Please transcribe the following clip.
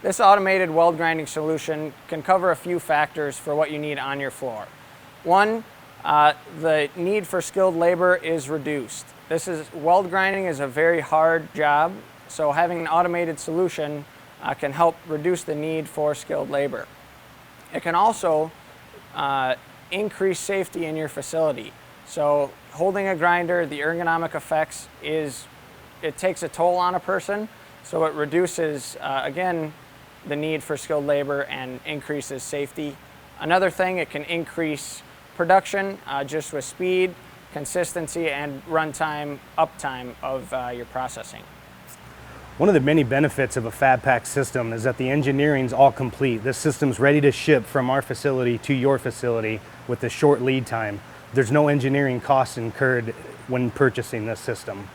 This automated weld grinding solution can cover a few factors for what you need on your floor. One, the need for skilled labor is reduced. Weld grinding is a very hard job, so having an automated solution can help reduce the need for skilled labor. It can also increase safety in your facility. So holding a grinder, the ergonomic effects it takes a toll on a person, so it reduces, again, the need for skilled labor and increases safety. Another thing, it can increase production just with speed, consistency, and runtime, uptime of your processing. One of the many benefits of a FabPack system is that the engineering's all complete. This system's ready to ship from our facility to your facility with a short lead time. There's no engineering costs incurred when purchasing this system.